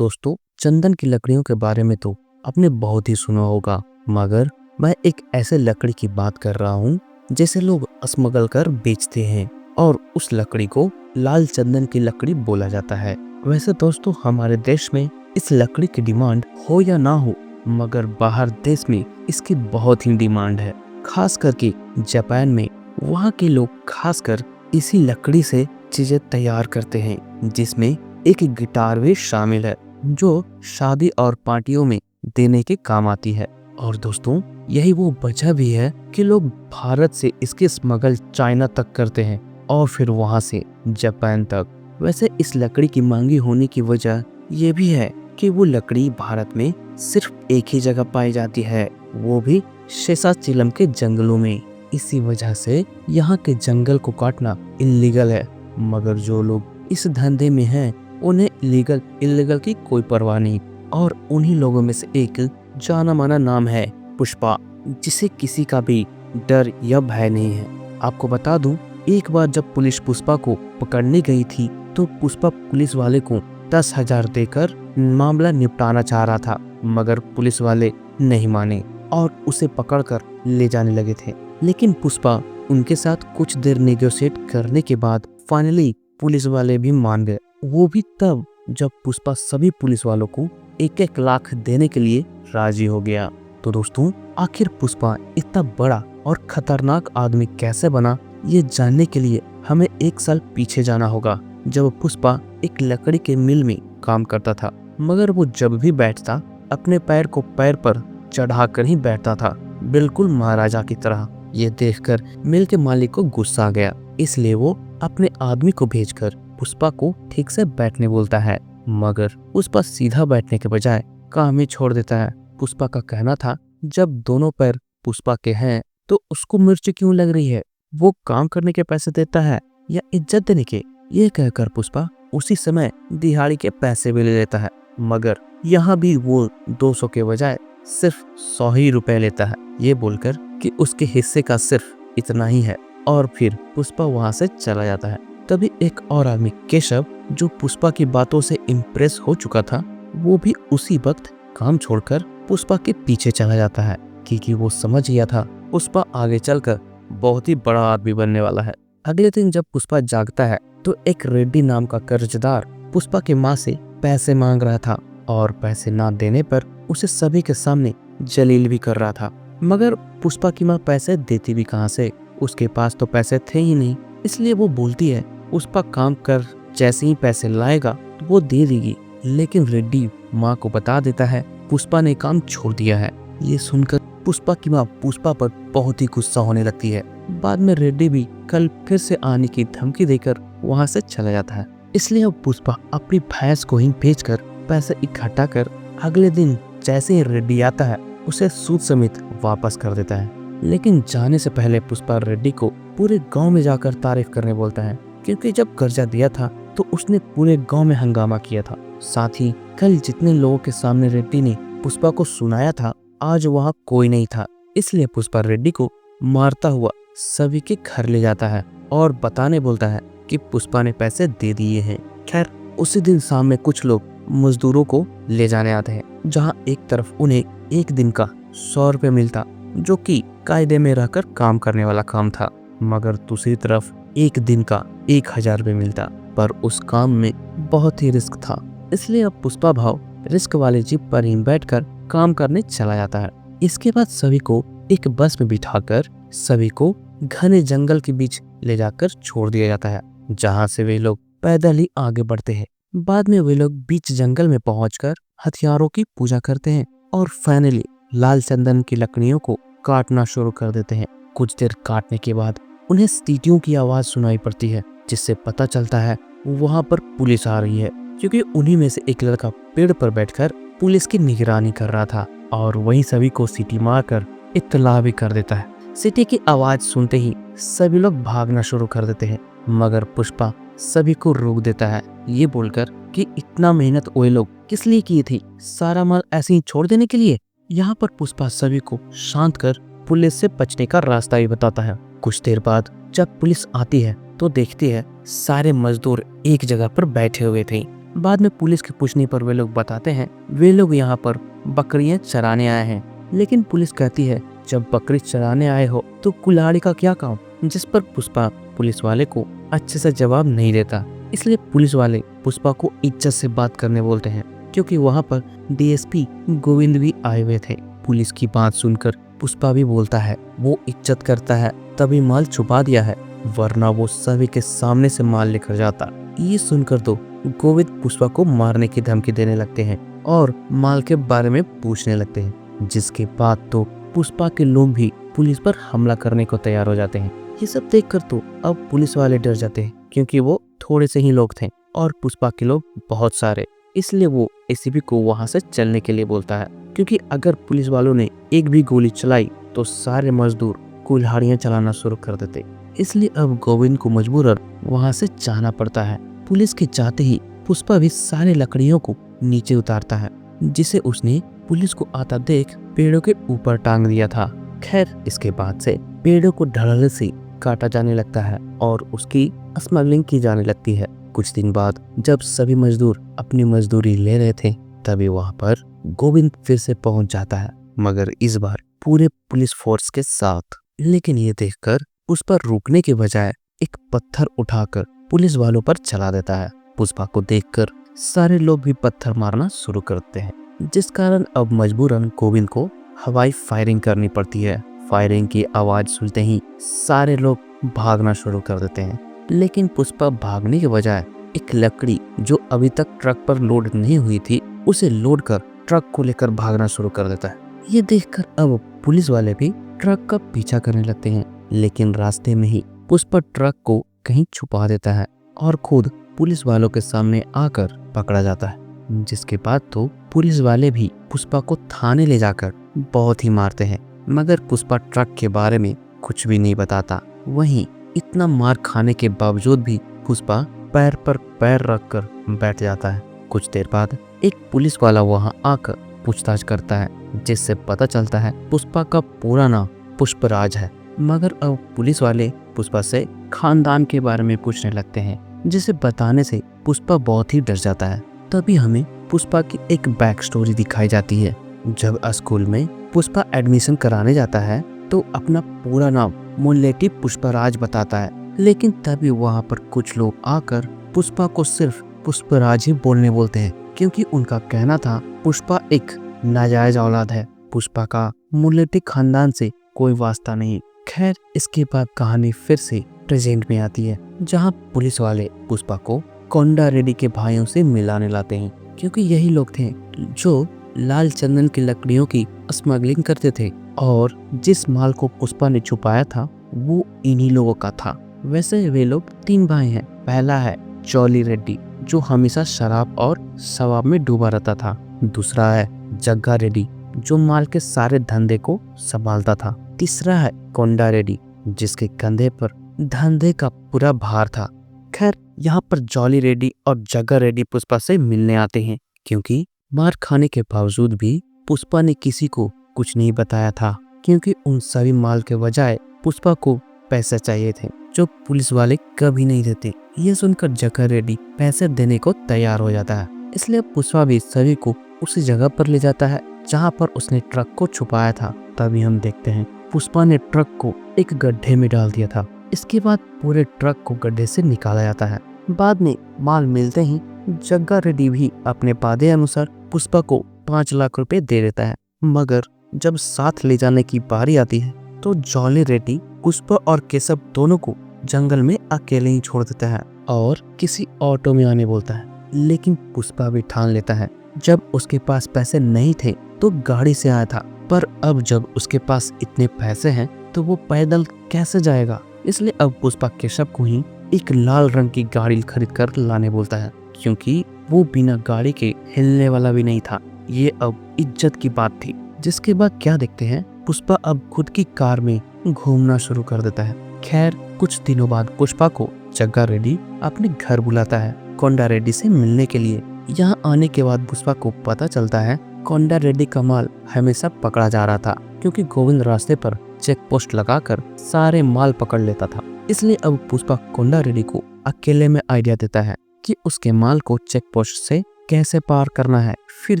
दोस्तों, चंदन की लकड़ियों के बारे में तो आपने बहुत ही सुना होगा, मगर मैं एक ऐसे लकड़ी की बात कर रहा हूँ जिसे लोग स्मगल कर बेचते हैं और उस लकड़ी को लाल चंदन की लकड़ी बोला जाता है। वैसे दोस्तों, हमारे देश में इस लकड़ी की डिमांड हो या ना हो, मगर बाहर देश में इसकी बहुत ही डिमांड है। खास करके जापान में वहाँ के लोग खासकर इसी लकड़ी से चीजें तैयार करते हैं, जिसमें एक गिटार भी शामिल है जो शादी और पार्टियों में देने के काम आती है। और दोस्तों, यही वो वजह भी है कि लोग भारत से इसके स्मगल चाइना तक करते हैं और फिर वहां से जापान तक। वैसे इस लकड़ी की महंगी होने की वजह ये भी है कि वो लकड़ी भारत में सिर्फ एक ही जगह पाई जाती है, वो भी शेषाचलम के जंगलों में। इसी वजह से यहाँ के जंगल को काटना इलीगल है, मगर जो लोग इस धंधे में हैं उन्हें इलीगल की कोई परवाह नहीं। और उन्हीं लोगों में से एक जाना माना नाम है पुष्पा, जिसे किसी का भी डर या भय नहीं है। आपको बता दूं, एक बार जब पुलिस पुष्पा को पकड़ने गई थी तो पुष्पा पुलिस वाले को 10,000 देकर मामला निपटाना चाह रहा था, मगर पुलिस वाले नहीं माने और उसे पकड़कर ले जाने लगे थे। लेकिन पुष्पा उनके साथ कुछ देर नेगोशिएट करने के बाद फाइनली पुलिस वाले भी मान गए, वो भी तब जब पुष्पा सभी पुलिस वालों को 1-1 लाख देने के लिए राजी हो गया। तो दोस्तों, आखिर पुष्पा इतना बड़ा और खतरनाक आदमी कैसे बना, ये जानने के लिए हमें 1 साल पीछे जाना होगा, जब पुष्पा एक लकड़ी के मिल में काम करता था। मगर वो जब भी बैठता अपने पैर को पैर पर चढ़ाकर ही बैठता था, बिल्कुल महाराजा की तरह। ये देखकर मिल के मालिक को गुस्सा आ गया, इसलिए वो अपने आदमी को भेजकर पुष्पा को ठीक से बैठने बोलता है, मगर पुष्पा सीधा बैठने के बजाय काम ही छोड़ देता है। पुष्पा का कहना था, जब दोनों पैर पुष्पा के हैं तो उसको मिर्च क्यों लग रही है, वो काम करने के पैसे देता है या इज्जत देने के। ये कहकर पुष्पा उसी समय दिहाड़ी के पैसे भी ले लेता है, मगर यहाँ भी वो 200 के बजाय सिर्फ 100 ही रुपए लेता है, ये बोलकर कि उसके हिस्से का सिर्फ इतना ही है। और फिर पुष्पा वहां से चला जाता है। तभी एक और आदमी केशव, जो पुष्पा की बातों से इम्प्रेस हो चुका था, वो भी उसी वक्त काम छोड़कर पुष्पा के पीछे चला जाता है, क्योंकि वो समझ गया था पुष्पा आगे चलकर बहुत ही बड़ा आदमी बनने वाला है। अगले दिन जब पुष्पा जागता है तो एक रेड्डी नाम का कर्जदार पुष्पा की माँ से पैसे मांग रहा था और पैसे ना देने पर उसे सभी के सामने जलील भी कर रहा था। मगर पुष्पा की माँ पैसे देती भी कहाँ से, उसके पास तो पैसे थे ही नहीं। इसलिए वो बोलती है पुष्पा काम कर जैसे ही पैसे लाएगा तो वो दे देगी। लेकिन रेड्डी माँ को बता देता है पुष्पा ने काम छोड़ दिया है। ये सुनकर पुष्पा की माँ पुष्पा पर बहुत ही गुस्सा होने लगती है। बाद में रेड्डी भी कल फिर से आने की धमकी देकर वहाँ से चला जाता है। इसलिए अब पुष्पा अपनी भैंस को ही बेचकर पैसे इकट्ठा कर अगले दिन जैसे ही रेड्डी आता है उसे सूद समेत वापस कर देता है। लेकिन जाने से पहले पुष्पा रेड्डी को पूरे गांव में जाकर तारीफ करने बोलता है, क्योंकि जब कर्जा दिया था तो उसने पूरे गांव में हंगामा किया था। साथ ही कल जितने लोगों के सामने रेड्डी ने पुष्पा को सुनाया था, आज वहाँ कोई नहीं था। इसलिए पुष्पा रेड्डी को मारता हुआ सभी के घर ले जाता है और बताने बोलता है कि पुष्पा ने पैसे दे दिए हैं। खैर, उसी दिन शाम में कुछ लोग मजदूरों को ले जाने आते हैं, जहाँ एक तरफ उन्हें एक दिन का 100 रुपये मिलता, जो कि कायदे में रहकर काम करने वाला काम था, मगर दूसरी तरफ एक दिन का 1,000 रुपये मिलता। पर उस काम में बहुत ही रिस्क था, इसलिए अब पुष्पा भाव रिस्क वाले जीप पर ही बैठकर काम करने चला जाता है। इसके बाद सभी को एक बस में बिठाकर सभी को घने जंगल के बीच ले जाकर छोड़ दिया जाता है, जहाँ से वे लोग पैदल ही आगे बढ़ते हैं। बाद में वे लोग बीच जंगल में पहुंचकर हथियारों की पूजा करते हैं और फाइनली लाल चंदन की लकड़ियों को काटना शुरू कर देते हैं। कुछ देर काटने के बाद उन्हें सीटियों की आवाज सुनाई पड़ती है, जिससे पता चलता है वहां पर पुलिस आ रही है, क्योंकि उन्हीं में से एक लड़का पेड़ पर बैठकर पुलिस की निगरानी कर रहा था और वहीं सभी को सीटी मारकर इत्तला भी कर देता है। सीटी की आवाज सुनते ही सभी लोग भागना शुरू कर देते हैं, मगर पुष्पा सभी को रोक देता है, ये बोलकर कि इतना मेहनत वो लोग किस लिए की थी, सारा माल ऐसे ही छोड़ देने के लिए। यहाँ पर पुष्पा सभी को शांत कर पुलिस से बचने का रास्ता भी बताता है। कुछ देर बाद जब पुलिस आती है तो देखती है सारे मजदूर एक जगह पर बैठे हुए थे बाद में पुलिस की पूछने पर वे लोग बताते हैं वे लोग यहाँ पर बकरियां चराने आए हैं। लेकिन पुलिस कहती है जब बकरी चराने आए हो तो कुल्हाड़ी का क्या काम, जिस पर पुष्पा पुलिस वाले को अच्छे से जवाब नहीं देता। इसलिए पुलिस वाले पुष्पा को इज्जत से बात करने बोलते हैं, क्योंकि वहाँ पर डीएसपी गोविंद भी आए हुए थे। पुलिस की बात सुनकर पुष्पा भी बोलता है वो इज्जत करता है तभी माल छुपा दिया है, वरना वो सभी के सामने से माल लेकर जाता। ये सुनकर तो गोविंद पुष्पा को मारने की धमकी देने लगते हैं और माल के बारे में पूछने लगते हैं, जिसके बाद तो पुष्पा के लोग भी पुलिस पर हमला करने को तैयार हो जाते हैं। ये सब देखकर तो अब पुलिस वाले डर जाते हैं, क्योंकि वो थोड़े से ही लोग थे और पुष्पा के लोग बहुत सारे। इसलिए वो एसीपी को वहां से चलने के लिए बोलता है, क्योंकि अगर पुलिस वालों ने एक भी गोली चलाई तो सारे मजदूर कुल्हाड़ियां चलाना शुरू कर देते। इसलिए अब गोविंद को मजबूरन वहां से जाना पड़ता है। पुलिस के जाते ही पुष्पा भी सारे लकड़ियों को नीचे उतारता है, जिसे उसने पुलिस को आता देख पेड़ों के ऊपर टांग दिया था। खैर इसके बाद से पेड़ों को ढलाने से काटा जाने लगता है और उसकी स्मगलिंग की जाने लगती है। कुछ दिन बाद जब सभी मजदूर अपनी मजदूरी ले रहे थे, तभी वहां पर गोविंद फिर से पहुंच जाता है, मगर इस बार पूरे पुलिस फोर्स के साथ। लेकिन ये देखकर पुष्पा रुकने के बजाय एक पत्थर उठाकर पुलिस वालों पर चला देता है। पुष्पा को देखकर सारे लोग भी पत्थर मारना शुरू करते हैं, जिस कारण अब मजबूरन गोविंद को हवाई फायरिंग करनी पड़ती है। फायरिंग की आवाज सुनते ही सारे लोग भागना शुरू कर देते हैं, लेकिन पुष्पा भागने के बजाय एक लकड़ी जो अभी तक ट्रक पर लोड नहीं हुई थी उसे लोड कर ट्रक को लेकर भागना शुरू कर देता है। ये देखकर अब पुलिस वाले भी ट्रक का पीछा करने लगते हैं, लेकिन रास्ते में ही पुष्पा ट्रक को कहीं छुपा देता है और खुद पुलिस वालों के सामने आकर पकड़ा जाता है। जिसके बाद तो पुलिस वाले भी पुष्पा को थाने ले जाकर बहुत ही मारते हैं, मगर पुष्पा ट्रक के बारे में कुछ भी नहीं बताता। वहीं इतना मार खाने के बावजूद भी पुष्पा पैर पर पैर रखकर बैठ जाता है। कुछ देर बाद एक पुलिस वाला वहां आकर पूछताछ करता है, जिससे पता चलता है पुष्पा का पूरा नाम पुष्पराज है। मगर अब पुलिस वाले पुष्पा से खानदान के बारे में पूछने लगते हैं, जिसे बताने से पुष्पा बहुत ही डर जाता है। तभी हमें पुष्पा की एक बैक स्टोरी दिखाई जाती है। जब स्कूल में पुष्पा एडमिशन कराने जाता है तो अपना पूरा नाम मुल्लेटी पुष्पराज बताता है, लेकिन तभी वहां पर कुछ लोग आकर पुष्पा को सिर्फ पुष्पराज ही बोलने बोलते हैं, क्योंकि उनका कहना था पुष्पा एक नाजायज औलाद है, पुष्पा का मुल्लेटी खानदान से कोई वास्ता नहीं। खैर इसके बाद कहानी फिर से प्रेजेंट में आती है, जहां पुलिस वाले पुष्पा को कोंडा रेड्डी के भाइयों से मिलाने लाते हैं, क्योंकि यही लोग थे जो लाल चंदन की लकड़ियों की स्मगलिंग करते थे और जिस माल को पुष्पा ने छुपाया था वो इन्हीं लोगों का था। वैसे वे लोग 3 भाई हैं। पहला है जॉली रेड्डी, जो हमेशा शराब और शराब में डूबा रहता था। दूसरा है जग्गा रेड्डी, जो माल के सारे धंधे को संभालता था। तीसरा है कोंडा रेड्डी, जिसके कंधे पर धंधे का पूरा भार था। खैर यहाँ पर जॉली रेड्डी और जग्गा रेड्डी पुष्पा से मिलने आते हैं, क्योंकि मार खाने के बावजूद भी पुष्पा ने किसी को कुछ नहीं बताया था, क्योंकि उन सभी माल के बजाय पुष्पा को पैसे चाहिए थे, जो पुलिस वाले कभी नहीं देते। ये सुनकर जग्गा रेड्डी पैसे देने को तैयार हो जाता है, इसलिए पुष्पा भी सभी को उसी जगह पर ले जाता है जहाँ पर उसने ट्रक को छुपाया था। तभी हम देखते हैं पुष्पा ने ट्रक को एक गड्ढे में डाल दिया था। इसके बाद पूरे ट्रक को गड्ढे से निकाला जाता है। बाद में माल मिलते ही जग्गा रेड्डी भी अपने वादे अनुसार पुष्पा को 5 लाख रुपए दे देता है, मगर जब साथ ले जाने की बारी आती है तो जॉली रेड्डी पुष्पा और केशव दोनों को जंगल में अकेले ही छोड़ देता है और किसी ऑटो में आने बोलता है। लेकिन पुष्पा भी ठान लेता है जब उसके पास पैसे नहीं थे तो गाड़ी से आया था, पर अब जब उसके पास इतने पैसे हैं तो वो पैदल कैसे जाएगा। इसलिए अब पुष्पा केशव को ही एक लाल रंग की गाड़ी खरीद कर लाने बोलता है, क्योंकि वो बिना गाड़ी के हिलने वाला भी नहीं था। ये अब इज्जत की बात थी। जिसके बाद क्या देखते हैं, पुष्पा अब खुद की कार में घूमना शुरू कर देता है। खैर कुछ दिनों बाद पुष्पा को जग्गा रेड्डी अपने घर बुलाता है कोंडा रेड्डी से मिलने के लिए। यहाँ आने के बाद पुष्पा को पता चलता है कोंडा रेड्डी का माल हमेशा पकड़ा जा रहा था, क्योंकि गोविंद रास्ते पर चेक पोस्ट लगाकर सारे माल पकड़ लेता था। इसलिए अब पुष्पा कोंडा रेड्डी को अकेले में आइडिया देता है कि उसके माल को चेक पोस्ट से कैसे पार करना है। फिर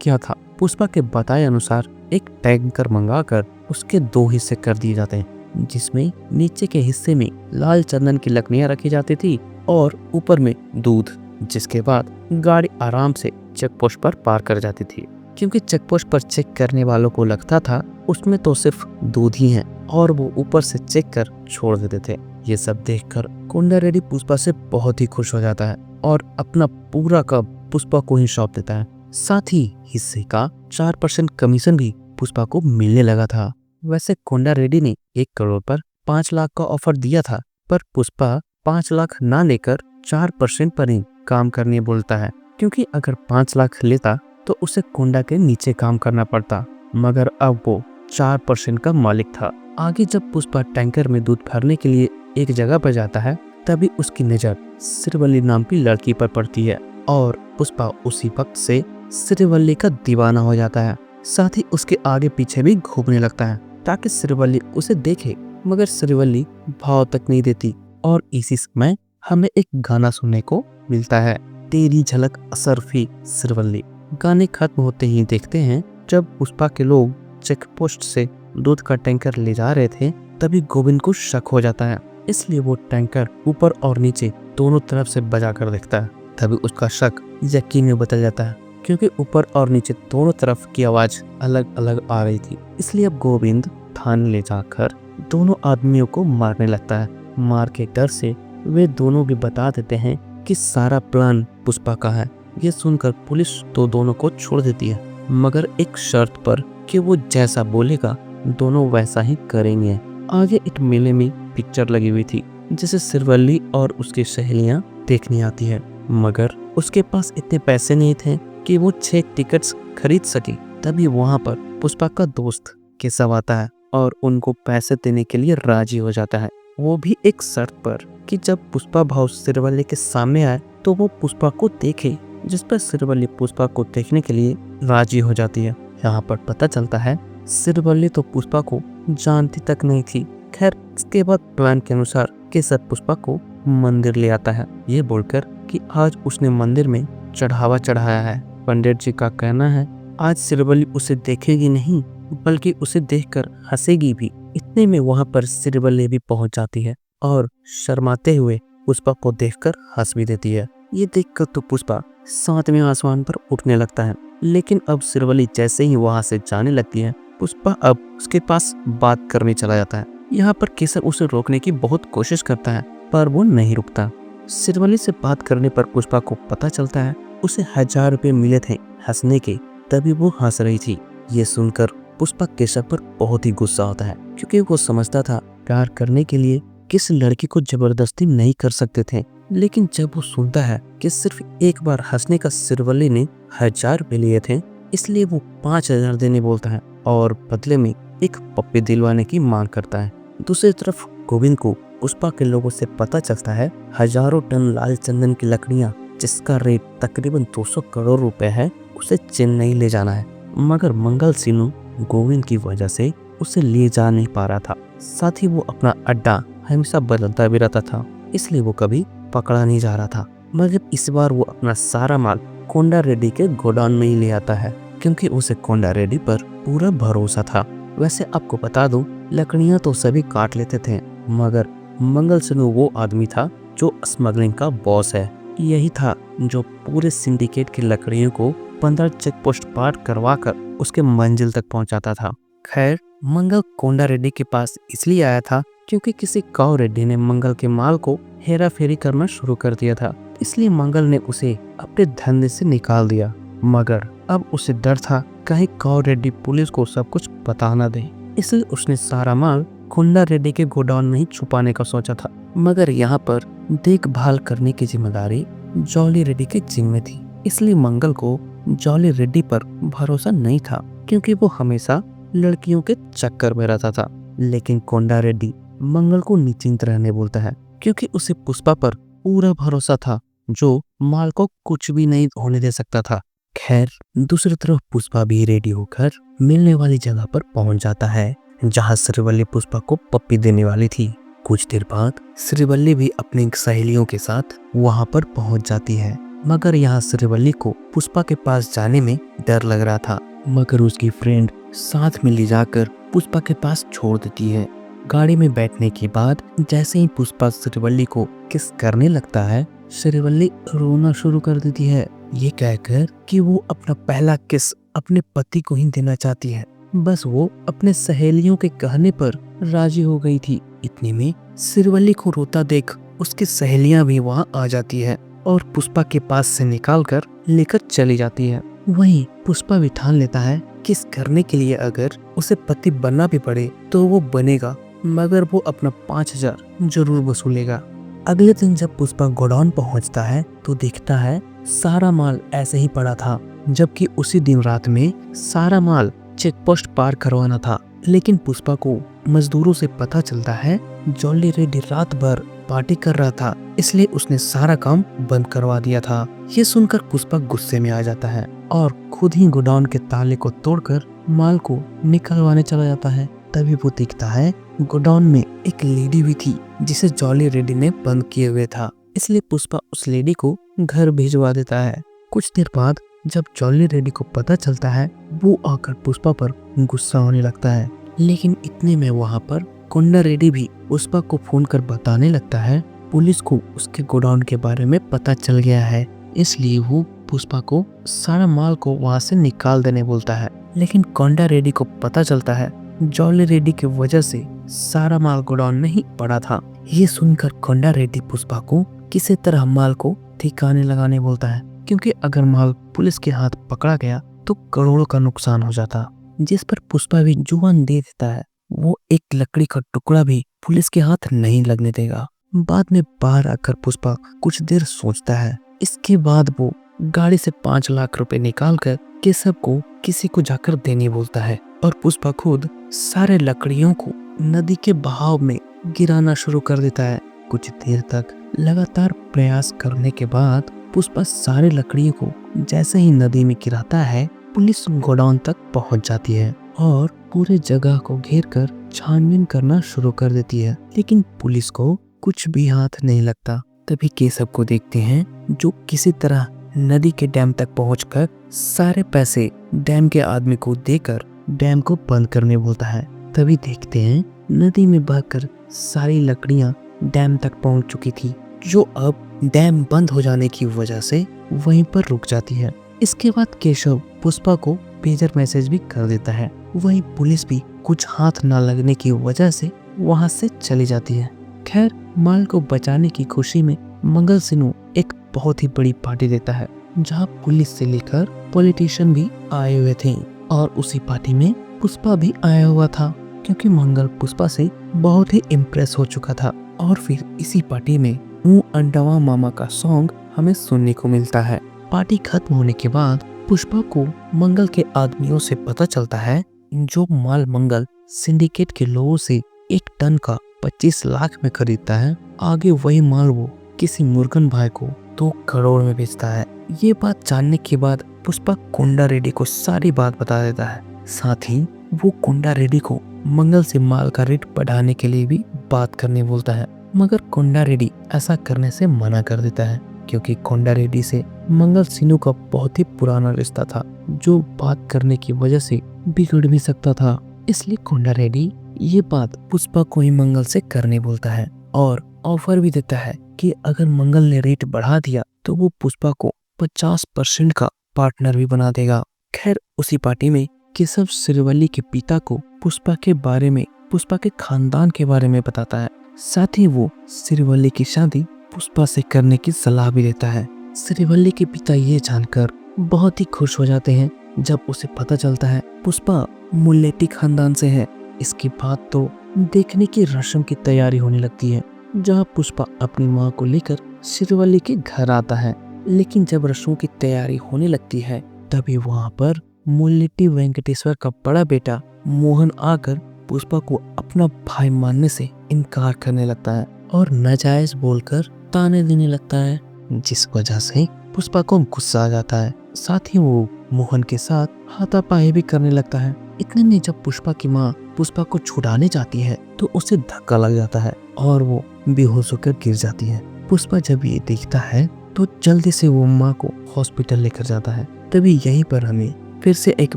क्या था, पुष्पा के बताए अनुसार एक टैंकर मंगाकर उसके 2 हिस्से कर दिए जाते हैं, जिसमें नीचे के हिस्से में लाल चंदन की लकड़ियां रखी जाती थी और ऊपर में दूध, जिसके बाद गाड़ी आराम से चेक पोस्ट पर पार कर जाती थी। क्योंकि चेक पोस्ट पर चेक करने वालों को लगता था उसमें तो सिर्फ दूध ही है और वो ऊपर से चेक कर छोड़ देते थे। ये सब देखकर कोंडा रेड्डी पुष्पा से बहुत ही खुश हो जाता है और अपना पूरा कब पुष्पा को ही सौंप देता है। साथ ही हिस्से का 4% कमीशन भी पुष्पा को मिलने लगा था। वैसे कोंडा रेड्डी ने 1 करोड़ पर 5 लाख का ऑफर दिया था, पर पुष्पा 5 लाख ना लेकर 4% पर ही काम करने बोलता है, क्योंकि अगर 5 लाख लेता तो उसे कोंडा के नीचे काम करना पड़ता, मगर अब वो 4% का मालिक था। आगे जब पुष्पा टैंकर में दूध भरने के लिए एक जगह पर जाता है, तभी उसकी नजर श्रीवल्ली नाम की लड़की पर पड़ती है और पुष्पा उसी वक्त से श्रीवल्ली का दीवाना हो जाता है। साथ ही उसके आगे पीछे भी घूमने लगता है ताकि श्रीवल्ली उसे देखे, मगर श्रीवल्ली भाव तक नहीं देती। और इसी समय हमें एक गाना सुनने को मिलता है, तेरी झलक असरफी श्रीवल्ली। गाने खत्म होते ही देखते हैं जब पुष्पा के लोग चेक पोस्ट से दूध का टैंकर ले जा रहे थे, तभी गोविंद को शक हो जाता है। इसलिए वो टैंकर ऊपर और नीचे दोनों तरफ से बजा कर देखता है। तभी उसका शक यकीन में बदल जाता है, क्योंकि ऊपर और नीचे दोनों तरफ की आवाज अलग अलग आ रही थी। इसलिए अब गोविंद थाने ले जाकर दोनों आदमियों को मारने लगता है। मार के डर से वे दोनों भी बता देते हैं कि सारा प्लान पुष्पा का है। ये सुनकर पुलिस तो दोनों को छोड़ देती है, मगर एक शर्त पर कि वो जैसा बोलेगा दोनों वैसा ही करेंगे। आगे एक मेले में पिक्चर लगी हुई थी जिसे श्रीवल्ली और उसकी सहेलियां देखने आती है, मगर उसके पास इतने पैसे नहीं थे कि वो 6 टिकट्स खरीद सके। तभी वहां पर पुष्पा का दोस्त केशव आता है और उनको पैसे देने के लिए राजी हो जाता है, वो भी एक शर्त पर कि जब पुष्पा भाव श्रीवल्ली के सामने आए तो वो पुष्पा को देखे, जिस पर श्रीवल्ली पुष्पा को देखने के लिए राजी हो जाती है। यहाँ पर पता चलता है श्रीवल्ली तो पुष्पा को जानती तक नहीं थी। खैर, इसके बाद प्लान के अनुसार केशव पुष्पा को मंदिर ले आता है, ये बोलकर कि आज उसने मंदिर में चढ़ावा चढ़ाया है। पंडित जी का कहना है आज श्रीवल्ली उसे देखेगी नहीं बल्कि उसे देखकर हंसेगी भी। इतने में वहां पर श्रीवल्ली भी पहुंच जाती है और शर्माते हुए पुष्पा को देखकर हंस भी देती है। ये देखकर तो पुष्पा 7वें आसमान पर उठने लगता है, लेकिन अब श्रीवल्ली जैसे ही वहां से जाने लगती है, पुष्पा अब उसके पास बात करने चला जाता है। यहाँ पर केशव उसे रोकने की बहुत कोशिश करता है, पर वो नहीं रुकता। श्रीवल्ली से बात करने पर पुष्पा को पता चलता है उसे 1000 रुपए मिले थे हंसने के, तभी वो हंस रही थी। ये सुनकर पुष्पा केशव पर बहुत ही गुस्सा होता है, क्योंकि वो समझता था प्यार करने के लिए किस लड़की को जबरदस्ती नहीं कर सकते थे। लेकिन जब वो सुनता है कि सिर्फ एक बार हंसने का श्रीवल्ली ने 1000 रुपए लिए थे, इसलिए वो 5000 देने बोलता है और बदले में एक पप्पी दिलवाने की मांग करता है। दूसरी तरफ गोविंद को पुष्पा के लोगों से पता चलता है हजारों टन लाल चंदन की लकड़ियां, जिसका रेट तकरीबन 200 करोड़ रुपए है, उसे चेन्नई ले जाना है, मगर मंगल सिन्नू गोविंद की वजह से उसे ले जा नहीं पा रहा था। साथ ही वो अपना अड्डा हमेशा बदलता भी रहता था, इसलिए वो कभी पकड़ा नहीं जा रहा था। मगर इस बार वो अपना सारा माल कोंडा रेड्डी के गोडाउन में ही ले आता है, क्योंकि उसे कोंडा रेड्डी पर पूरा भरोसा था। वैसे आपको बता दूं, लकड़ियां तो सभी काट लेते थे, मगर मंगल सिन्नू वो आदमी था जो स्मगलिंग का बॉस है। यही था जो पूरे सिंडिकेट की लकड़ियों को 15 चेक पोस्ट पार करवा कर उसके मंजिल तक पहुंचाता था। खैर, मंगल कोंडा रेड्डी के पास इसलिए आया था क्योंकि किसी काऊ रेड्डी ने मंगल के माल को हेरा फेरी करना शुरू कर दिया था, इसलिए मंगल ने उसे अपने धंधे से निकाल दिया। मगर अब उसे डर था कहीं काऊ रेड्डी पुलिस को सब कुछ बता न दे, इसलिए उसने सारा माल कोंडा रेड्डी के गोडाउन में ही छुपाने का सोचा था। मगर यहाँ पर देखभाल करने की जिम्मेदारी जॉली रेड्डी के जिम्मे थी, इसलिए मंगल को जॉली रेड्डी पर भरोसा नहीं था, क्योंकि वो हमेशा लड़कियों के चक्कर में रहता था। लेकिन कोंडा रेड्डी मंगल को निश्चिंत रहने बोलता है, क्योंकि उसे पुष्पा पर पूरा भरोसा था, जो माल को कुछ भी नहीं होने दे सकता था। खैर, दूसरी तरफ पुष्पा भी रेडी होकर मिलने वाली जगह पर पहुंच जाता है, जहां श्रीवल्ली पुष्पा को पप्पी देने वाली थी। कुछ देर बाद श्रीवल्ली भी अपनी सहेलियों के साथ वहां पर पहुंच जाती है। मगर यहाँ श्रीवल्ली को पुष्पा के पास जाने में डर लग रहा था। मगर उसकी फ्रेंड साथ में ले जाकर पुष्पा के पास छोड़ देती है। गाड़ी में बैठने के बाद जैसे ही पुष्पा श्रीवल्ली को किस करने लगता है, श्रीवल्ली रोना शुरू कर देती है, ये कहकर कि वो अपना पहला किस अपने पति को ही देना चाहती है। बस वो अपने सहेलियों के कहने पर राजी हो गई थी। इतने में श्रीवल्ली को रोता देख उसकी सहेलियां भी वहां आ जाती है और पुष्पा के पास से निकालकर लेकर चली जाती है। वहीं पुष्पा भी ठान लेता है किस करने के लिए अगर उसे पति बनना भी पड़े तो वो बनेगा, मगर वो अपना 5,000 जरूर वसूलेगा। अगले दिन जब पुष्पा गोडाउन पहुंचता है तो देखता है सारा माल ऐसे ही पड़ा था, जबकि उसी दिन रात में सारा माल चेक पोस्ट पार करवाना था। लेकिन पुष्पा को मजदूरों से पता चलता है जॉली रेड्डी रात भर पार्टी कर रहा था, इसलिए उसने सारा काम बंद करवा दिया था। ये सुनकर पुष्पा गुस्से में आ जाता है और खुद ही गोडाउन के ताले को तोड़कर माल को निकलवाने चला जाता है। तभी वो देखता है गोडाउन में एक लेडी भी थी जिसे जॉली रेड्डी ने बंद किए हुए था, इसलिए पुष्पा उस लेडी को घर भिजवा देता है। कुछ देर बाद जब जॉली रेड्डी को पता चलता है, वो आकर पुष्पा पर गुस्सा होने लगता है। लेकिन इतने में वहाँ पर कोंडा रेड्डी भी पुष्पा को फोन कर बताने लगता है पुलिस को उसके गोडाउन के बारे में पता चल गया है, इसलिए वो पुष्पा को सारा माल को वहाँ से निकाल देने बोलता है। लेकिन कोंडा रेड्डी को पता चलता है जॉली रेड्डी की वजह से सारा माल गोडाउन में ही पड़ा था। ये सुनकर कोंडा रेड्डी पुष्पा को किसी तरह माल को ठिकाने लगाने बोलता है, क्योंकि अगर माल पुलिस के हाथ पकड़ा गया तो करोड़ों का नुकसान हो जाता। जिस पर पुष्पा भी जुबान दे देता है वो एक लकड़ी का टुकड़ा भी पुलिस के हाथ नहीं लगने देगा। बाद में बाहर आकर पुष्पा कुछ देर सोचता है। इसके बाद वो गाड़ी से 5 लाख रुपए निकाल कर केशव को किसी को जाकर देने बोलता है और पुष्पा खुद सारे लकड़ियों को नदी के बहाव में गिराना शुरू कर देता है। कुछ देर तक लगातार प्रयास करने के बाद पुष्पा सारे लकड़ियों को जैसे ही नदी में गिराता है, पुलिस गोडाउन तक पहुंच जाती है और पूरे जगह को घेर कर छानबीन करना शुरू कर देती है। लेकिन पुलिस को कुछ भी हाथ नहीं लगता। तभी केशव को देखते हैं जो किसी तरह नदी के डैम तक पहुंचकर सारे पैसे डैम के आदमी को देकर डैम को बंद करने बोलता है। तभी देखते हैं नदी में बहकर सारी लकड़ियां डैम तक पहुंच चुकी थी, जो अब डैम बंद हो जाने की वजह से वहीं पर रुक जाती है। इसके बाद केशव पुष्पा को पेजर मैसेज भी कर देता है। वहीं पुलिस भी कुछ हाथ ना लगने की वजह से वहां से चली जाती है। खैर, माल को बचाने की खुशी में मंगल सिन्हू एक बहुत ही बड़ी पार्टी देता है, जहां पुलिस से लेकर पॉलिटिशियन भी आए हुए थे और उसी पार्टी में पुष्पा भी आया हुआ था, क्योंकि मंगल पुष्पा से बहुत ही इम्प्रेस हो चुका था। और फिर इसी पार्टी में अंडवा मामा का सॉन्ग हमें सुनने को मिलता है। पार्टी खत्म होने के बाद पुष्पा को मंगल के आदमियों से पता चलता है जो माल मंगल सिंडिकेट के लोगों से 1 टन का 25 लाख में खरीदता है, आगे वही माल वो किसी मुर्गन भाई को 2 करोड़ में बेचता है। ये बात जानने के बाद पुष्पा कोंडा रेड्डी को सारी बात बता देता है। साथ ही वो कोंडा रेड्डी को मंगल से माल का रेट बढ़ाने के लिए भी बात करने बोलता है, मगर कोंडा रेड्डी ऐसा करने से मना कर देता है, क्योंकि कोंडा रेड्डी से मंगल सिन्हू का बहुत ही पुराना रिश्ता था, जो बात करने की वजह से बिगड़ भी सकता था। इसलिए कोंडा रेड्डी ये बात पुष्पा को ही मंगल से करने बोलता है और ऑफर भी देता है कि अगर मंगल ने रेट बढ़ा दिया तो वो पुष्पा को 50% का पार्टनर भी बना देगा। खैर, उसी पार्टी में केशव श्रीवल्ली के पिता को पुष्पा के बारे में, पुष्पा के खानदान के बारे में बताता है। साथ ही वो श्रीवल्ली की शादी पुष्पा से करने की सलाह भी देता है। श्रीवल्ली के पिता ये जानकर बहुत ही खुश हो जाते हैं जब उसे पता चलता है पुष्पा मुल्लेटी खानदान से है। इसके बाद तो देखने की रस्म की तैयारी होने लगती है, जहाँ पुष्पा अपनी माँ को लेकर श्रीवल्ली के घर आता है। लेकिन जब रस्मों की तैयारी होने लगती है तभी वहाँ पर मुल्लेटी वेंकटेश्वर का बड़ा बेटा मोहन आकर पुष्पा को अपना भाई मानने से इनकार करने लगता है और नाजायज बोलकर ताने देने लगता है, जिस वजह से पुष्पा को गुस्सा आ जाता है। साथ ही वो मोहन के साथ हाथापाई भी करने लगता है। इतने में जब पुष्पा की माँ पुष्पा को छुड़ाने जाती है तो उसे धक्का लग जाता है और वो बेहोश होकर गिर जाती है। पुष्पा जब ये देखता है तो जल्दी से वो माँ को हॉस्पिटल लेकर जाता है। तभी यहीं पर हमें फिर से एक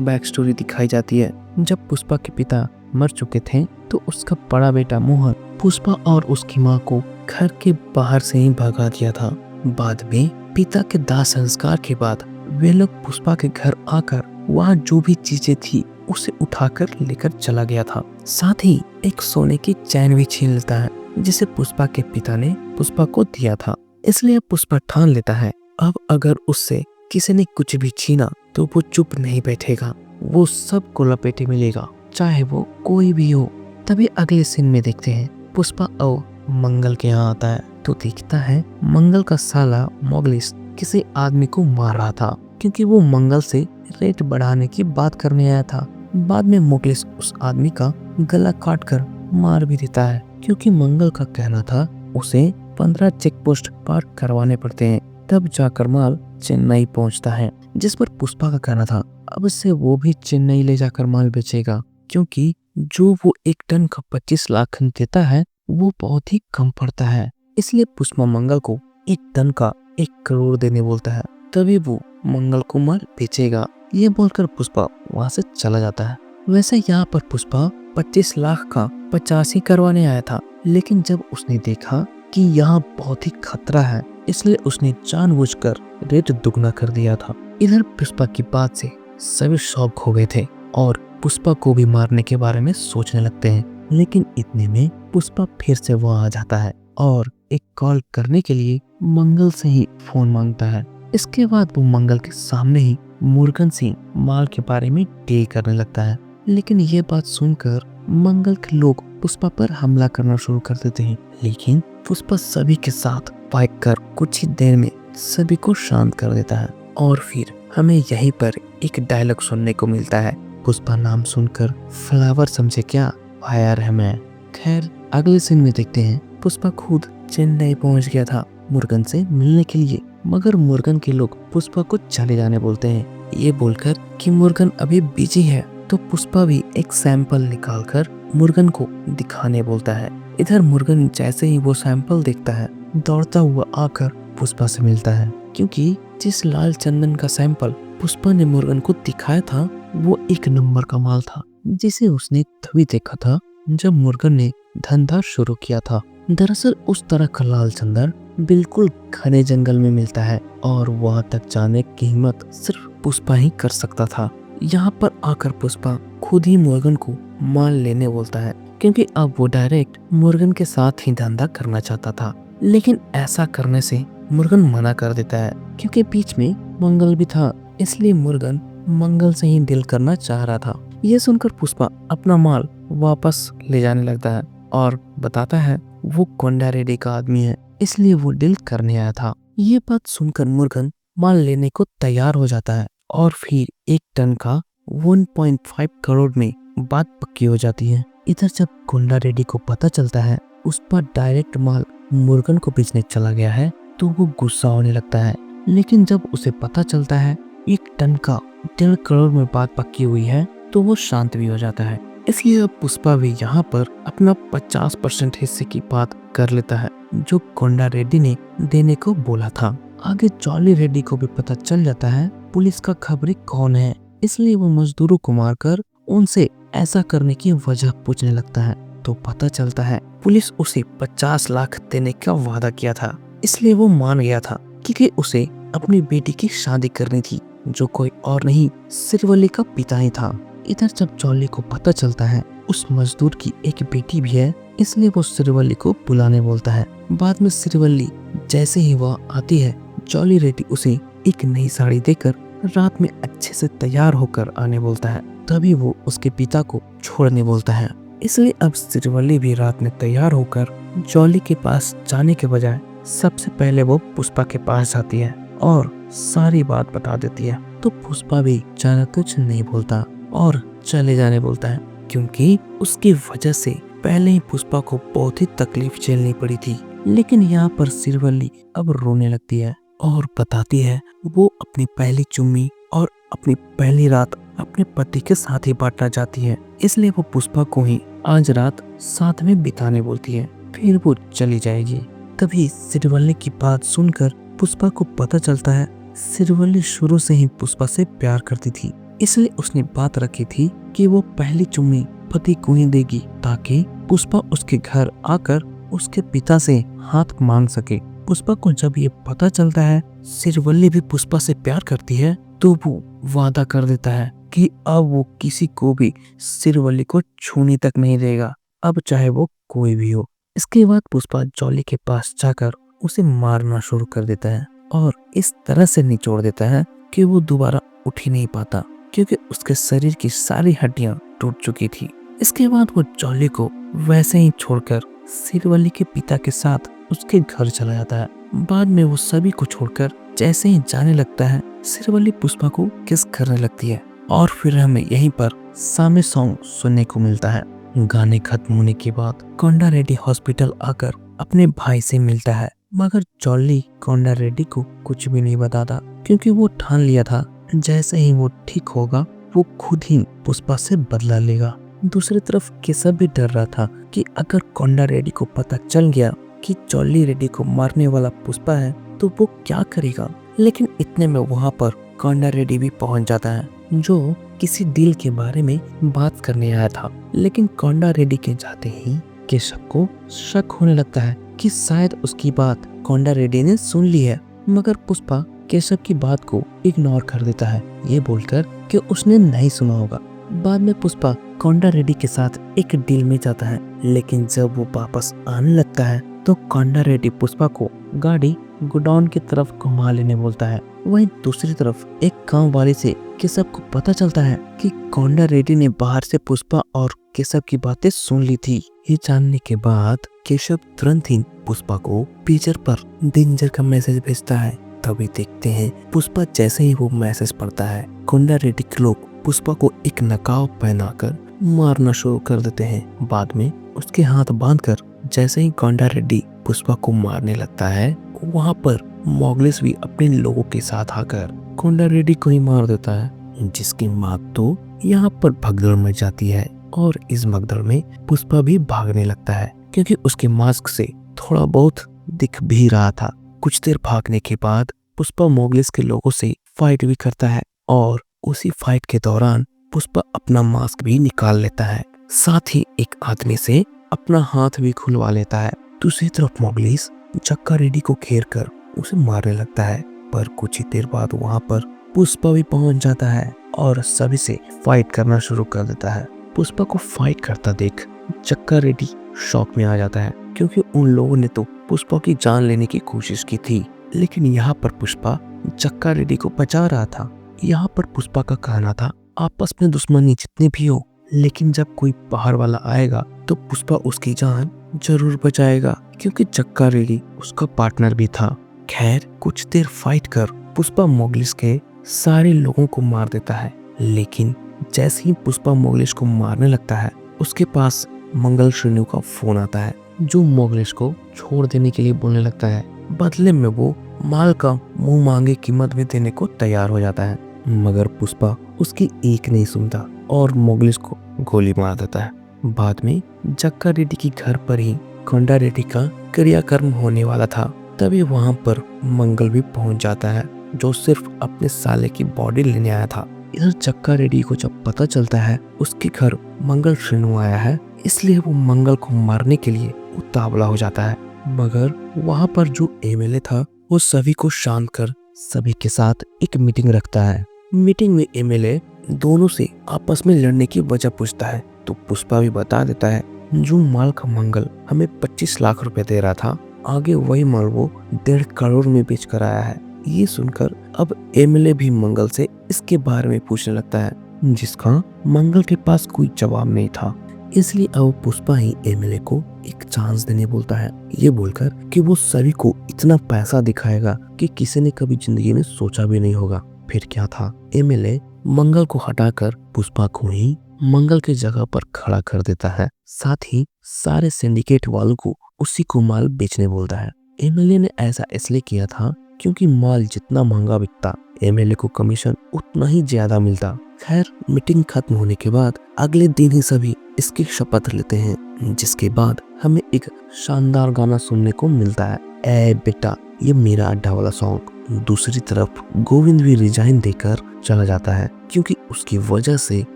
बैक स्टोरी दिखाई जाती है। जब पुष्पा के पिता मर चुके थे तो उसका बड़ा बेटा मोहन पुष्पा और उसकी माँ को घर के बाहर से ही भगा दिया था। बाद में पिता के दाह संस्कार के बाद वे लोग पुष्पा के घर आकर वहाँ जो भी चीजें थी उसे उठाकर लेकर चला गया था। साथ ही एक सोने की चैन भी छीन लेता है जिसे पुष्पा के पिता ने पुष्पा को दिया था। इसलिए पुष्पा ठान लेता है अब अगर उससे किसी ने कुछ भी छीना तो वो चुप नहीं बैठेगा, वो सबको लपेटे मिलेगा, चाहे वो कोई भी हो। तभी अगले सीन में देखते हैं पुष्पा और मंगल के यहाँ आता है तो देखता है मंगल का साला मोगलिस किसी आदमी को मार रहा था क्योंकि वो मंगल से रेट बढ़ाने की बात करने आया था। बाद में मोगलिस उस आदमी का गला काट कर मार भी देता है क्योंकि मंगल का कहना था उसे 15 चेक पोस्ट पार करवाने पड़ते हैं तब जाकर माल चेन्नई पहुंचता है। जिस पर पुष्पा का कहना था अब से वो भी चेन्नई ले जाकर माल बेचेगा क्योंकि जो वो 1 टन का 25 लाख देता है वो बहुत ही कम पड़ता है। इसलिए पुष्पा मंगल को 1 टन का 1 करोड़ देने बोलता है तभी वो मंगल को माल बेचेगा। ये बोलकर पुष्पा वहां से चला जाता है। वैसे यहाँ पर पुष्पा 25 लाख का 50 ही करवाने आया था, लेकिन जब उसने देखा कि यहाँ बहुत ही खतरा है इसलिए उसने जानबूझकर रेट दुगना कर दिया था। इधर पुष्पा की बात से सभी शॉक हो गए थे और पुष्पा को भी मारने के बारे में सोचने लगते हैं। लेकिन इतने में पुष्पा फिर से वहाँ आ जाता है और एक कॉल करने के लिए मंगल से ही फोन मांगता है। इसके बाद वो मंगल के सामने ही मुर्गन सिंह माल के बारे में डील करने लगता है। लेकिन ये बात सुनकर मंगल के लोग पुष्पा पर हमला करना शुरू कर देते हैं, लेकिन पुष्पा सभी के साथ फाइट कर कुछ ही देर में सभी को शांत कर देता है। और फिर हमें यहीं पर एक डायलॉग सुनने को मिलता है, पुष्पा नाम सुनकर फ्लावर समझे क्या, फायर है मैं। खैर अगले सीन में देखते हैं पुष्पा खुद चेन्नई पहुंच गया था मुर्गन से मिलने के लिए, मगर मुर्गन के लोग पुष्पा को चले जाने बोलते हैं। ये बोलकर कि मुर्गन अभी बिजी है तो पुष्पा भी एक सैंपल निकालकर मुर्गन को दिखाने बोलता है। इधर मुर्गन जैसे ही वो सैंपल देखता है दौड़ता हुआ आकर पुष्पा से मिलता है क्योंकि जिस लाल चंदन का सैंपल पुष्पा ने मुर्गन को दिखाया था वो 1 नंबर का माल था जिसे उसने तभी देखा था जब मुर्गन ने धंधा शुरू किया था। दरअसल उस तरह का लाल चंदन बिल्कुल घने जंगल में मिलता है और वहां तक जाने की हिम्मत सिर्फ पुष्पा ही कर सकता था। यहाँ पर आकर पुष्पा खुद ही मुर्गन को माल लेने बोलता है क्योंकि अब वो डायरेक्ट मुर्गन के साथ ही धंधा करना चाहता था, लेकिन ऐसा करने से मुर्गन मना कर देता है क्योंकि बीच में मंगल भी था, इसलिए मुर्गन मंगल से ही डील करना चाह रहा था। ये सुनकर पुष्पा अपना माल वापस ले जाने लगता है और बताता है वो कोंडा रेड्डी का आदमी है इसलिए वो डील करने आया था। ये बात सुनकर मुर्गन माल लेने को तैयार हो जाता है और फिर 1 टन का 1.5 करोड़ में बात पक्की हो जाती है। इधर जब कोंडा रेड्डी को पता चलता है उस पर डायरेक्ट माल मुर्गन को बेचने चला गया है तो वो गुस्सा होने लगता है, लेकिन जब उसे पता चलता है 1 टन का 1.5 करोड़ में बात पक्की हुई है तो वो शांत भी हो जाता है। इसलिए अब पुष्पा भी यहाँ पर अपना 50% हिस्से की बात कर लेता है जो कोंडा रेड्डी ने देने को बोला था। आगे जॉली रेड्डी को भी पता चल जाता है पुलिस का खबरी कौन है, इसलिए वो मजदूरों को मारकर उनसे ऐसा करने की वजह पूछने लगता है तो पता चलता है पुलिस उसे 50 लाख देने का वादा किया था, इसलिए वो मान गया था क्योंकि उसे अपनी बेटी की शादी करनी थी जो कोई और नहीं सिरवली का पिता ही था। इधर जब जॉली को पता चलता है उस मजदूर की एक बेटी भी है इसलिए वो सिरवली को बुलाने बोलता है। बाद में सिरवली जैसे ही वह आती है जॉली रेड्डी उसे एक नई साड़ी देकर रात में अच्छे से तैयार होकर आने बोलता है, तभी वो उसके पिता को छोड़ने बोलता है। इसलिए अब सिरवली भी रात में तैयार होकर जॉली के पास जाने के बजाय सबसे पहले वो पुष्पा के पास जाती है और सारी बात बता देती है। तो पुष्पा भी ज्यादा कुछ नहीं बोलता और चले जाने बोलता है क्योंकि उसकी वजह से पहले ही पुष्पा को बहुत ही तकलीफ झेलनी पड़ी थी। लेकिन यहाँ पर सिरवली अब रोने लगती है और बताती है वो अपनी पहली चुम्मी और अपनी पहली रात अपने पति के साथ ही बांटना चाहती है, इसलिए वो पुष्पा को ही आज रात साथ में बिताने बोलती है, फिर वो चली जाएगी। तभी सिरवली की बात सुनकर पुष्पा को पता चलता है सिरवली शुरू से ही पुष्पा से प्यार करती थी, इसलिए उसने बात रखी थी कि वो पहली चुम्मी पति को ही देगी ताकि पुष्पा उसके घर आकर उसके पिता से हाथ मांग सके। पुष्पा को जब ये पता चलता है सिरवली भी पुष्पा से प्यार करती है तो वो वादा कर देता है कि अब वो किसी को भी सिरवली को छूने तक नहीं देगा, अब चाहे वो कोई भी हो। इसके बाद पुष्पा जॉली के पास जाकर उसे मारना शुरू कर देता है और इस तरह से निचोड़ देता है कि वो दोबारा उठ ही नहीं पाता क्योंकि उसके शरीर की सारी हड्डियां टूट चुकी थी। इसके बाद वो जॉली को वैसे ही छोड़कर सिरवली के पिता के साथ उसके घर चला जाता है। बाद में वो सभी को छोड़कर जैसे ही जाने लगता है सिरवली पुष्पा को किस करने लगती है और फिर हमें यहीं पर सामे सॉन्ग सुनने को मिलता है। गाने खत्म होने के बाद कोंडा रेड्डी हॉस्पिटल आकर अपने भाई से मिलता है, मगर जॉली कोंडा रेड्डी को कुछ भी नहीं बताता क्योंकि वो ठान लिया था जैसे ही वो ठीक होगा वो खुद ही पुष्पा से बदला लेगा। दूसरी तरफ केशव भी डर रहा था कि अगर कोंडा रेड्डी को पता चल गया कि जॉली रेड्डी को मारने वाला पुष्पा है तो वो क्या करेगा। लेकिन इतने में वहाँ पर कोंडा रेड्डी भी पहुँच जाता है जो किसी डील के बारे में बात करने आया था। लेकिन कोंडा रेड्डी के जाते ही केशव को शक होने लगता है कि शायद उसकी बात कोंडा रेड्डी ने सुन ली है, मगर पुष्पा केशव की बात को इग्नोर कर देता है ये बोलकर कि उसने नहीं सुना होगा। बाद में पुष्पा कोंडा रेड्डी के साथ एक डील में जाता है, लेकिन जब वो वापस आने लगता है तो कोंडा रेड्डी पुष्पा को गाड़ी गोडाउन की तरफ घुमा लेने बोलता है। वहीं दूसरी तरफ एक गांव वाले से केशव को पता चलता है कि कोंडा रेड्डी ने बाहर से पुष्पा और केशव की बातें सुन ली थी। ये जानने के बाद केशव तुरंत ही पुष्पा को पेजर पर डेंजर का मैसेज भेजता है। तभी देखते हैं पुष्पा जैसे ही वो मैसेज पढ़ता है कोंडा रेड्डी के लोग पुष्पा को एक नकाब पहनाकर मारना शुरू कर देते हैं। बाद में उसके हाथ बांधकर जैसे ही कोंडा रेड्डी पुष्पा को मारने लगता है वहाँ पर मोगलिस भी अपने लोगों के साथ आकर कोंडा रेड्डी को ही मार देता है, जिसकी माँ तो यहाँ पर भगदड़ मच जाती है और इस भगदड़ में पुष्पा भी भागने लगता है क्योंकि उसके मास्क से थोड़ा बहुत दिख भी रहा था। कुछ देर भागने के बाद पुष्पा मोगलिस के लोगों से फाइट भी करता है और उसी फाइट के दौरान पुष्पा अपना मास्क भी निकाल लेता है, साथ ही एक आदमी से अपना हाथ भी खुलवा लेता है। दूसरी तरफ मोगलिस जक्का रेड्डी को घेर कर उसे मारने लगता है, पर कुछ ही देर बाद वहां पर पुष्पा भी पहुंच जाता है और सभी से फाइट करना शुरू कर देता है। पुष्पा को फाइट करता देख जक्का रेड्डी शॉक में आ जाता है क्योंकि उन लोगों ने तो पुष्पा की जान लेने की कोशिश की थी, लेकिन यहाँ पर पुष्पा जक्का रेड्डी को बचा रहा था। यहाँ पर पुष्पा का कहना था आपस में दुश्मनी जितनी भी हो, लेकिन जब कोई बाहर वाला आएगा तो पुष्पा उसकी जान जरूर बचाएगा क्योंकि जक्का रेड्डी उसका पार्टनर भी था। खैर कुछ देर फाइट कर पुष्पा मोगलिस के सारे लोगों को मार देता है, लेकिन जैसे ही पुष्पा मोगलिस को मारने लगता है उसके पास मंगल श्रेणु का फोन आता है जो मोगलिस को छोड़ देने के लिए बोलने लगता है। बदले में वो माल का मुंह मांगे कीमत भी देने को तैयार हो जाता है, मगर पुष्पा उसकी एक नहीं सुनता और मोगलिस को गोली मार देता है। बाद में जक्का रेड्डी के घर पर ही कोंडा रेड्डी का क्रियाकर्म होने वाला था, तभी वहां पर मंगल भी पहुंच जाता है जो सिर्फ अपने साले की बॉडी लेने आया था। इधर जक्का रेड्डी को जब पता चलता है उसके घर मंगल श्रेणु आया है, इसलिए वो मंगल को मारने के लिए उतावला हो जाता है, मगर वहां पर जो एमएलए था वो सभी को शांत कर सभी के साथ एक मीटिंग रखता है। मीटिंग में एमएलए दोनों से आपस में लड़ने की वजह पूछता है तो पुष्पा भी बता देता है जो माल का मंगल हमें 25 लाख रुपए दे रहा था, आगे वही माल वो 1.5 करोड़ में बेच कर आया है। ये सुनकर अब एमएलए भी मंगल से इसके बारे में पूछने लगता है, जिसका मंगल के पास कोई जवाब नहीं था। इसलिए अब पुष्पा ही एमएलए को एक चांस देने बोलता है, ये बोलकर कि वो सभी को इतना पैसा दिखाएगा कि किसी ने कभी जिंदगी में सोचा भी नहीं होगा। फिर क्या था, एमएलए मंगल को हटाकर पुष्पा को ही मंगल की जगह पर खड़ा कर देता है, साथ ही सारे सिंडिकेट वालों को उसी को माल बेचने बोलता है। एमएलए ने ऐसा इसलिए किया था क्योंकि माल जितना महंगा बिकता एमएलए को कमीशन उतना ही ज्यादा मिलता। खैर मीटिंग खत्म होने के बाद अगले दिन ही सभी इसकी शपथ लेते हैं, जिसके बाद हमें एक शानदार गाना सुनने को मिलता है, ए बेटा ये मेरा अड्डा वाला सॉन्ग। दूसरी तरफ गोविंद भी रिजाइन देकर चला जाता है क्योंकि उसकी वजह से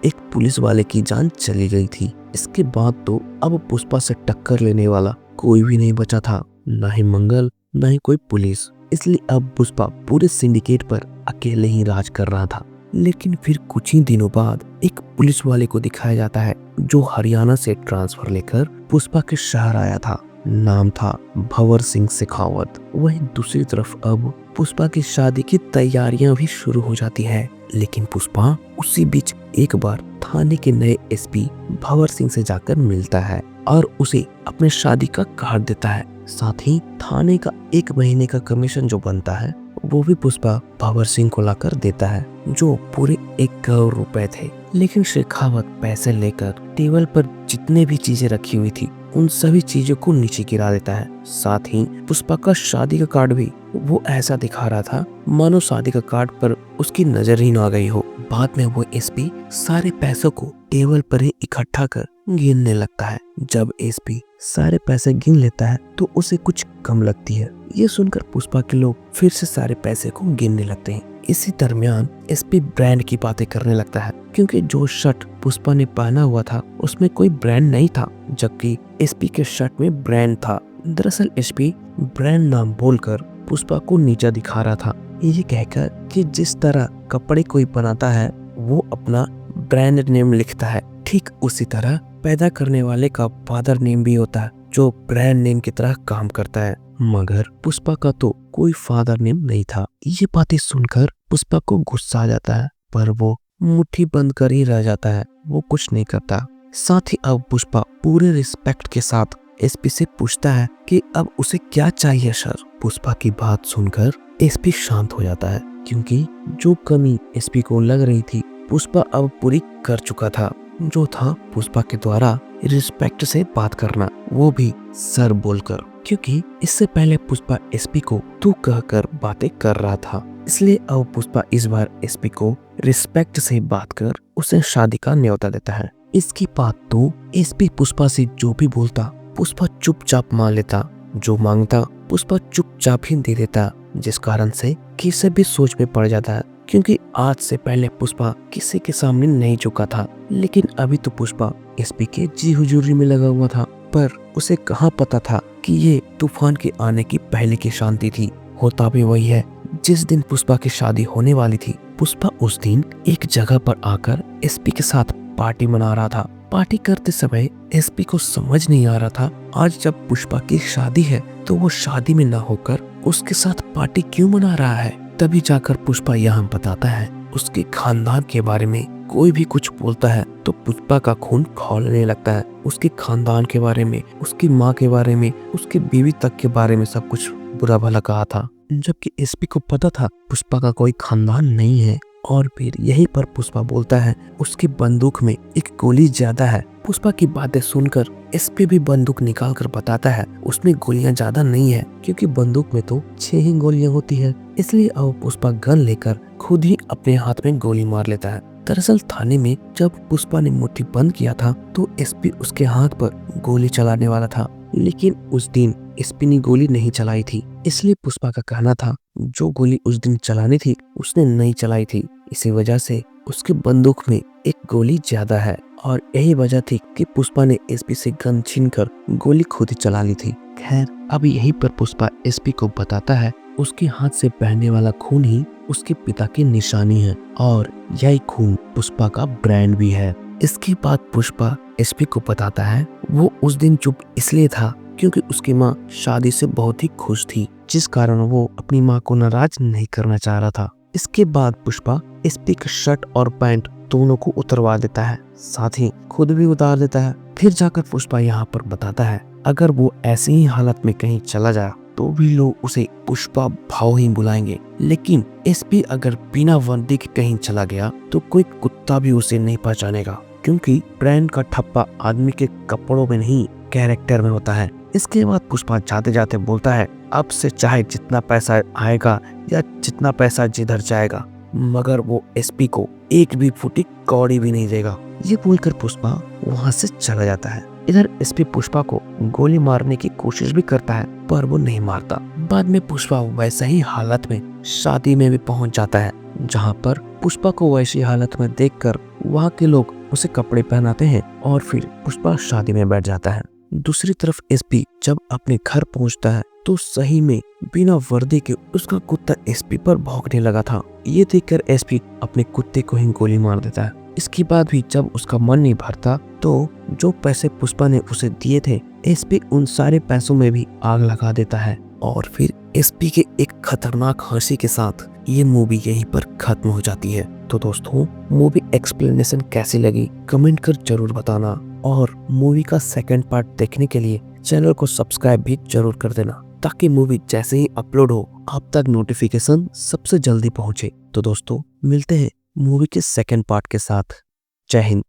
एक पुलिस वाले की जान चली गई थी। इसके बाद तो अब पुष्पा से टक्कर लेने वाला कोई भी नहीं बचा था, ना ही मंगल ना ही कोई पुलिस। इसलिए अब पुष्पा पूरे सिंडिकेट पर अकेले ही राज कर रहा था। लेकिन फिर कुछ ही दिनों बाद एक पुलिस वाले को दिखाया जाता है जो हरियाणा से ट्रांसफर लेकर पुष्पा के शहर आया था। नाम था भंवर सिंह शेखावत। वहीं दूसरी तरफ अब पुष्पा की शादी की तैयारियां भी शुरू हो जाती है। लेकिन पुष्पा उसी बीच एक बार थाने के नए एसपी भंवर सिंह से जाकर मिलता है और उसे अपने शादी का कार्ड देता है। साथ ही थाने का 1 महीने का कमीशन जो बनता है वो भी पुष्पा भंवर सिंह को लाकर देता है, जो पूरे 1 करोड़ रुपए थे। लेकिन शेखावत पैसे लेकर टेबल पर जितने भी चीजें रखी हुई थी उन सभी चीजों को नीचे गिरा देता है। साथ ही पुष्पा का शादी का कार्ड भी वो ऐसा दिखा रहा था मानो शादी का कार्ड पर उसकी नजर ही ना गई हो। बाद में वो एसपी सारे पैसों को टेबल पर ही इकट्ठा कर गिनने लगता है। जब एसपी सारे पैसे गिन लेता है तो उसे कुछ कम लगती है। ये सुनकर पुष्पा के लोग फिर से सारे पैसे को गिनने लगते हैं। इसी दरमियान एसपी ब्रांड की बातें करने लगता है क्योंकि जो शर्ट पुष्पा ने पहना हुआ था उसमें कोई ब्रांड नहीं था, जबकि एसपी के शर्ट में ब्रांड था। दरअसल एसपी ब्रांड नाम बोलकर पुष्पा को नीचा दिखा रहा था, ये कहकर कि जिस तरह कपड़े कोई बनाता है वो अपना ब्रांड नेम लिखता है, ठीक उसी तरह पैदा करने वाले का फादर नेम भी होता है जो ब्रांड नेम की तरह काम करता है। मगर पुष्पा का तो कोई फादर नेम नहीं था। ये बातें सुनकर पुष्पा को गुस्सा आ जाता है, पर वो मुट्ठी बंद कर ही रह जाता है, वो कुछ नहीं करता। साथ ही अब पुष्पा पूरे रिस्पेक्ट के साथ एसपी से पूछता है कि अब उसे क्या चाहिए सर। पुष्पा की बात सुनकर एसपी शांत हो जाता है क्योंकि जो कमी एसपी को लग रही थी पुष्पा अब पूरी कर चुका था, जो था पुष्पा के द्वारा रिस्पेक्ट से बात करना, वो भी सर बोलकर। क्योंकि इससे पहले पुष्पा एसपी को तू कहकर बातें कर रहा था, इसलिए अब पुष्पा इस बार एसपी को रिस्पेक्ट से बात कर उसे शादी का न्योता देता है। इसकी बात तो एसपी पुष्पा से जो भी बोलता पुष्पा चुपचाप मान लेता, जो मांगता पुष्पा चुपचाप ही दे देता, जिस कारण से किसी भी सोच में पड़ जाता है। क्योंकि आज से पहले पुष्पा किसी के सामने नहीं झुका था, लेकिन अभी तो पुष्पा एसपी के जी हुजूरी में लगा हुआ था। पर उसे कहाँ पता था कि ये तूफान के आने की पहले की शांति थी। होता भी वही है। जिस दिन पुष्पा की शादी होने वाली थी, पुष्पा उस दिन एक जगह पर आकर एसपी के साथ पार्टी मना रहा था। पार्टी करते समय एसपी को समझ नहीं आ रहा था आज जब पुष्पा की शादी है तो वो शादी में ना होकर उसके साथ पार्टी क्यों मना रहा है। तभी जाकर पुष्पा यहाँ बताता है उसके खानदान के बारे में। कोई भी कुछ बोलता है तो पुष्पा का खून खौलने लगता है। उसके खानदान के बारे में, उसकी माँ के बारे में, उसके बीवी तक के बारे में सब कुछ बुरा भला कहा था, जबकि एसपी को पता था पुष्पा का कोई खानदान नहीं है। और फिर यहीं पर पुष्पा बोलता है उसकी बंदूक में एक गोली ज्यादा है। पुष्पा की बातें सुनकर एसपी भी बंदूक निकाल कर बताता है उसमें गोलियां ज्यादा नहीं है, क्योंकि बंदूक में तो 6 ही गोलियां होती है। इसलिए अब पुष्पा गन लेकर खुद ही अपने हाथ में गोली मार लेता है। दरअसल थाने में जब पुष्पा ने मुट्ठी बंद किया था तो एसपी उसके हाथ पर गोली चलाने वाला था, लेकिन उस दिन एसपी ने गोली नहीं चलाई थी। इसलिए पुष्पा का कहना था जो गोली उस दिन चलानी थी उसने नहीं चलाई थी, इसी वजह से उसकी बंदूक में एक गोली ज्यादा है। और यही वजह थी कि पुष्पा ने एसपी से गन छीनकर गोली खुद ही चला ली थी। खैर अब यहीं पर पुष्पा एसपी को बताता है उसके हाथ से बहने वाला खून ही उसके पिता की निशानी है और यही खून पुष्पा का ब्रांड भी है। इसके बाद पुष्पा एसपी को बताता है वो उस दिन चुप इसलिए था क्योंकि उसकी माँ शादी से बहुत ही खुश थी, जिस कारण वो अपनी माँ को नाराज नहीं करना चाह रहा था। इसके बाद पुष्पा एसपी का शर्ट और पैंट दोनों को उतरवा देता है, साथ ही खुद भी उतार देता है। फिर जाकर पुष्पा यहाँ पर बताता है अगर वो ऐसी ही हालत में कहीं चला जाए तो भी लोग उसे पुष्पा भाव ही बुलाएंगे, लेकिन एसपी अगर बिना वर्दी के कहीं चला गया तो कोई कुत्ता भी उसे नहीं पहचानेगा, क्योंकि ब्रांड का ठप्पा आदमी के कपड़ों में नहीं कैरेक्टर में होता है। इसके बाद पुष्पा जाते जाते बोलता है अब से चाहे जितना पैसा आएगा या जितना पैसा जिधर जाएगा, मगर वो एसपी को एक भी फुटी कौड़ी भी नहीं देगा। ये बोलकर पुष्पा वहां से चला जाता है। इधर एसपी पुष्पा को गोली मारने की कोशिश भी करता है पर वो नहीं मारता। बाद में पुष्पा वैसे ही हालत में शादी में भी पहुंच जाता है, जहां पर पुष्पा को वैसी हालत में देखकर वहां के लोग उसे कपड़े पहनाते हैं और फिर पुष्पा शादी में बैठ जाता है। दूसरी तरफ एसपी जब अपने घर पहुंचता है तो सही में बिना वर्दी के उसका कुत्ता एसपी पर भौंकने लगा था। ये देखकर एसपी अपने कुत्ते को ही गोली मार देता है। इसके बाद भी जब उसका मन नहीं भरता तो जो पैसे पुष्पा ने उसे दिए थे, एसपी उन सारे पैसों में भी आग लगा देता है और फिर एसपी के एक खतरनाक हंसी के साथ ये मूवी यहीं पर खत्म हो जाती है। तो दोस्तों, मूवी एक्सप्लेनेशन कैसी लगी कमेंट कर जरूर बताना और मूवी का सेकंड पार्ट देखने के लिए चैनल को सब्सक्राइब भी जरूर कर देना, ताकि मूवी जैसे ही अपलोड हो आप तक नोटिफिकेशन सबसे जल्दी पहुंचे। तो दोस्तों, मिलते हैं मूवी के सेकंड पार्ट के साथ। जय हिंद।